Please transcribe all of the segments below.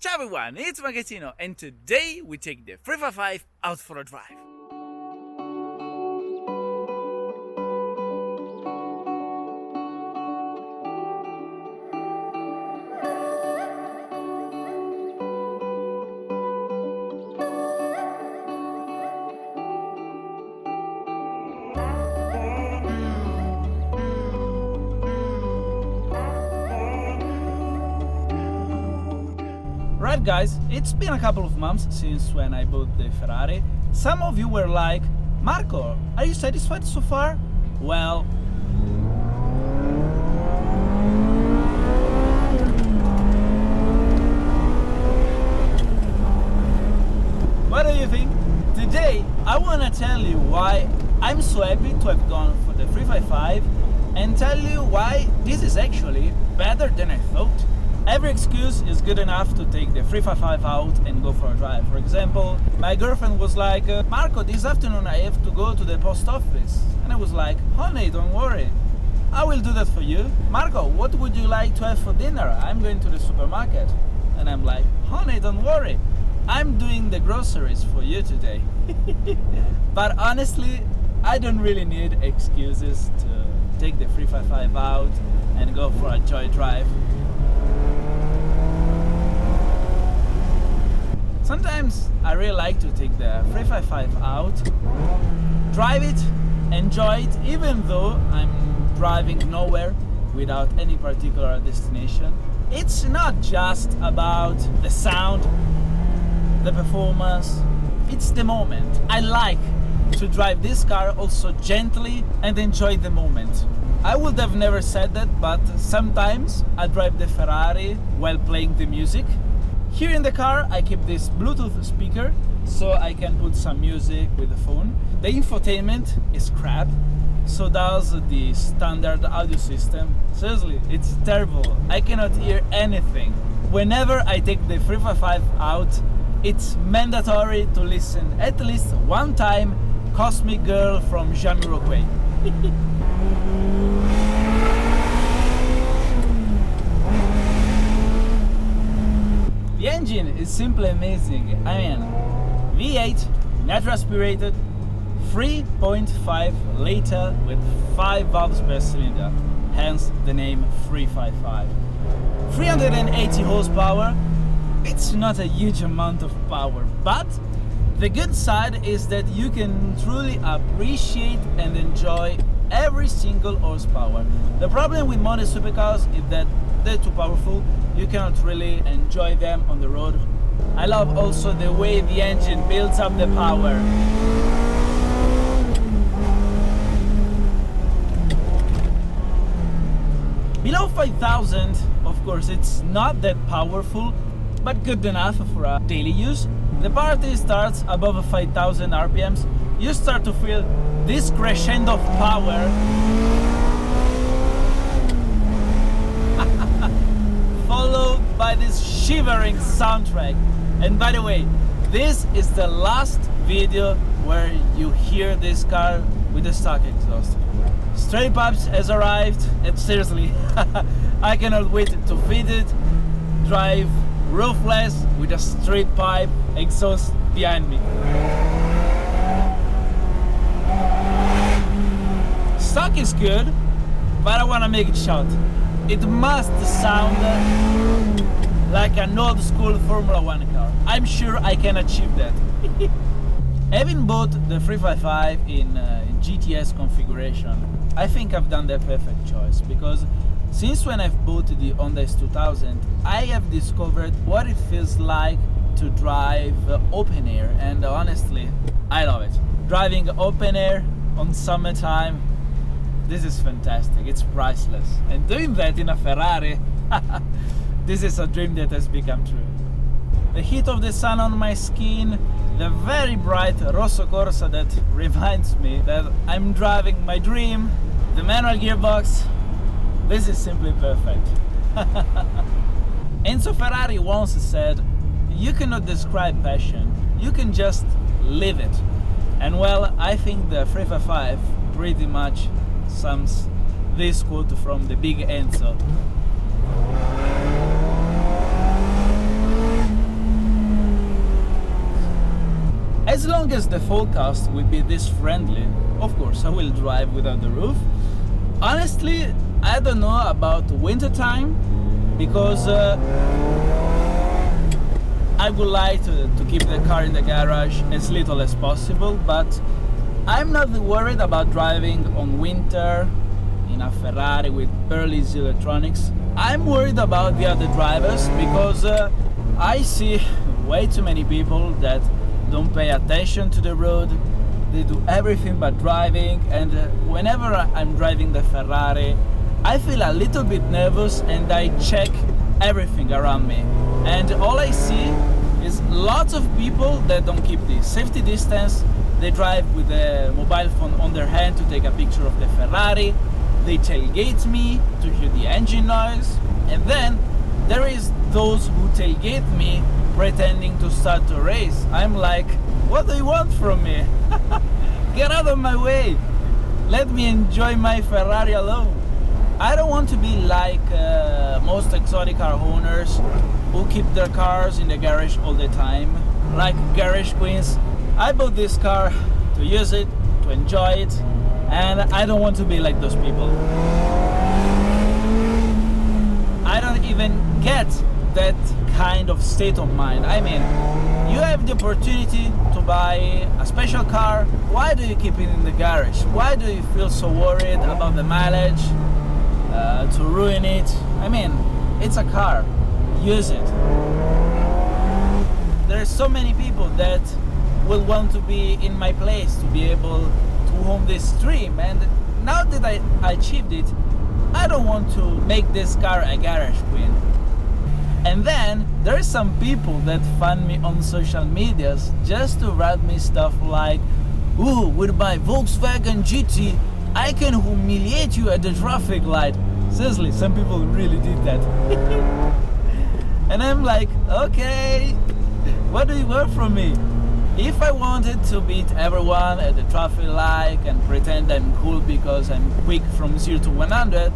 Ciao everyone, it's Magazzino, and today we take the 355 out for a drive. Right guys, it's been a couple of months since when I bought the Ferrari. Some of you were like, Marco, are you satisfied so far? Well, what do you think? Today I want to tell you why I'm so happy to have gone for the 355 and tell you why this is actually better than I thought. Every excuse is good enough to take the 355 out and go for a drive. For example, my girlfriend was like, Marco, this afternoon I have to go to the post office. And I was like, honey, don't worry, I will do that for you. Marco, what would you like to have for dinner? I'm going to the supermarket. And I'm like, honey, don't worry, I'm doing the groceries for you today. But honestly, I don't really need excuses to take the 355 out and go for a joy drive. Sometimes I really like to take the 355 out, drive it, enjoy it, even though I'm driving nowhere without any particular destination. It's not just about the sound, the performance, it's the moment. I like to drive this car also gently and enjoy the moment. I would have never said that, but sometimes I drive the Ferrari while playing the music. Here in the car I keep this Bluetooth speaker so I can put some music with the phone. The infotainment is crap, so does the standard audio system. Seriously, it's terrible. I cannot hear anything. Whenever I take the 355 out, it's mandatory to listen at least one time Cosmic Girl from Jamiroquai. The engine is simply amazing. I mean, V8, natural aspirated, 3.5 liter with 5 valves per cylinder, hence the name 355. 380 horsepower. It's not a huge amount of power, but the good side is that you can truly appreciate and enjoy every single horsepower. The problem with modern supercars is that they're too powerful. You cannot really enjoy them on the road. I love also the way the engine builds up the power. Below 5,000, of course, it's not that powerful, but good enough for a daily use. The party starts above 5,000 RPMs. You start to feel this crescendo of power, followed by this shivering soundtrack. And by the way, this is the last video where you hear this car with the stock exhaust. Stray Pipes has arrived, and seriously, I cannot wait to fit it, drive roofless with a straight pipe exhaust behind me. Stock is good, but I want to make it short. It must sound like an old school Formula 1 car. I'm sure I can achieve that. Having bought the 355 in GTS configuration, I think I've done the perfect choice, because since when I've bought the Honda S2000, I have discovered what it feels like to drive open air, and honestly, I love it. Driving open air on summertime, this is fantastic, it's priceless. And doing that in a Ferrari, this is a dream that has become true. The heat of the sun on my skin, the very bright Rosso Corsa that reminds me that I'm driving my dream, the manual gearbox, this is simply perfect. Enzo Ferrari once said, you cannot describe passion, you can just live it. And well, I think the 355 pretty much sums this quote from the big Enzo. long as the forecast will be this friendly, of course I will drive without the roof. Honestly, I don't know about winter time, because I would like to keep the car in the garage as little as possible, but I'm not worried about driving on winter in a Ferrari with barely electronics. I'm worried about the other drivers, because I see way too many people that don't pay attention to the road. They do everything but driving, and whenever I'm driving the Ferrari, I feel a little bit nervous and I check everything around me. And all I see is lots of people that don't keep the safety distance. They drive with a mobile phone on their hand to take a picture of the Ferrari. They tailgate me to hear the engine noise. And then there is those who tailgate me pretending to start a race. I'm like, what do you want from me? Get out of my way. Let me enjoy my Ferrari alone. I don't want to be like most exotic car owners who keep their cars in the garage all the time, like garage queens. I bought this car to use it, to enjoy it, and I don't want to be like those people. I don't even get that kind of state of mind. I mean, you have the opportunity to buy a special car. Why do you keep it in the garage? Why do you feel so worried about the mileage, to ruin it? I mean, it's a car. Use it. There's so many people that will want to be in my place to be able to own this dream, and now that I achieved it, I don't want to make this car a garage queen. And then there's some people that find me on social medias just to write me stuff like, "Ooh, with my Volkswagen GT, I can humiliate you at the traffic light." Seriously, some people really did that. And I'm like, okay, what do you want from me? If I wanted to beat everyone at the traffic light and pretend I'm cool because I'm quick from 0 to 100,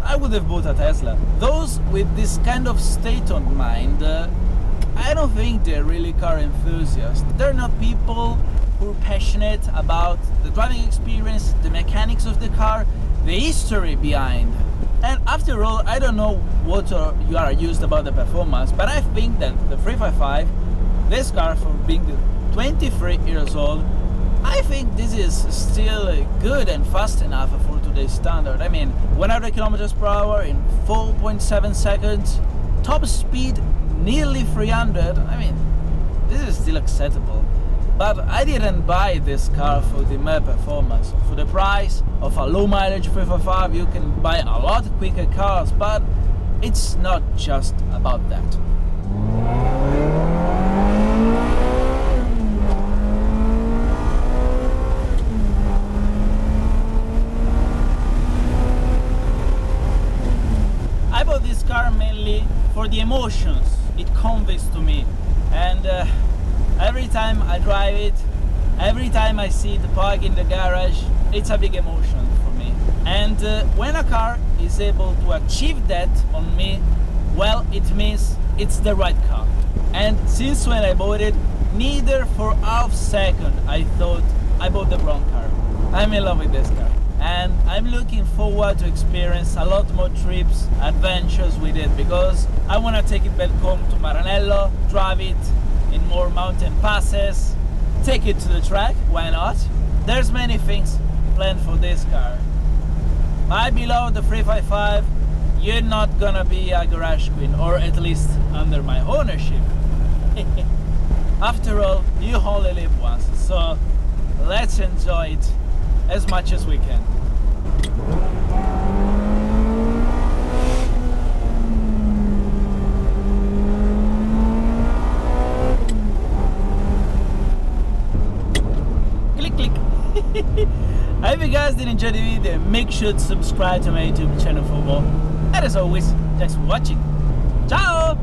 I would have bought a Tesla. Those with this kind of state of mind, I don't think they're really car enthusiasts. They're not people who are passionate about the driving experience, the mechanics of the car, the history behind. And after all, I don't know what you are used about the performance, but I think that the 355, this car, for being 23 years old, I think this is still good and fast enough for today's standard. I mean, 100 kilometers per hour in 4.7 seconds, top speed nearly 300. I mean, this is still acceptable. But I didn't buy this car for the mere performance. For the price of a low mileage 355, you can buy a lot quicker cars, but it's not just about that. I bought this car mainly for the emotions it conveys to me, and every time I drive it, every time I see it parked in the garage, it's a big emotion for me. And when a car is able to achieve that on me, well, it means it's the right car. And since when I bought it, neither for half second I thought I bought the wrong car. I'm in love with this car, and I'm looking forward to experience a lot more trips, adventures with it, because I want to take it back home to Maranello, drive it in more mountain passes, take it to the track, why not? There's many things planned for this car. My beloved 355, you're not gonna be a garage queen, or at least under my ownership. After all, you only live once, so let's enjoy it as much as we can. Click, click. I hope you guys did enjoy the video. Make sure to subscribe to my YouTube channel for more. And as always, thanks for watching. Ciao!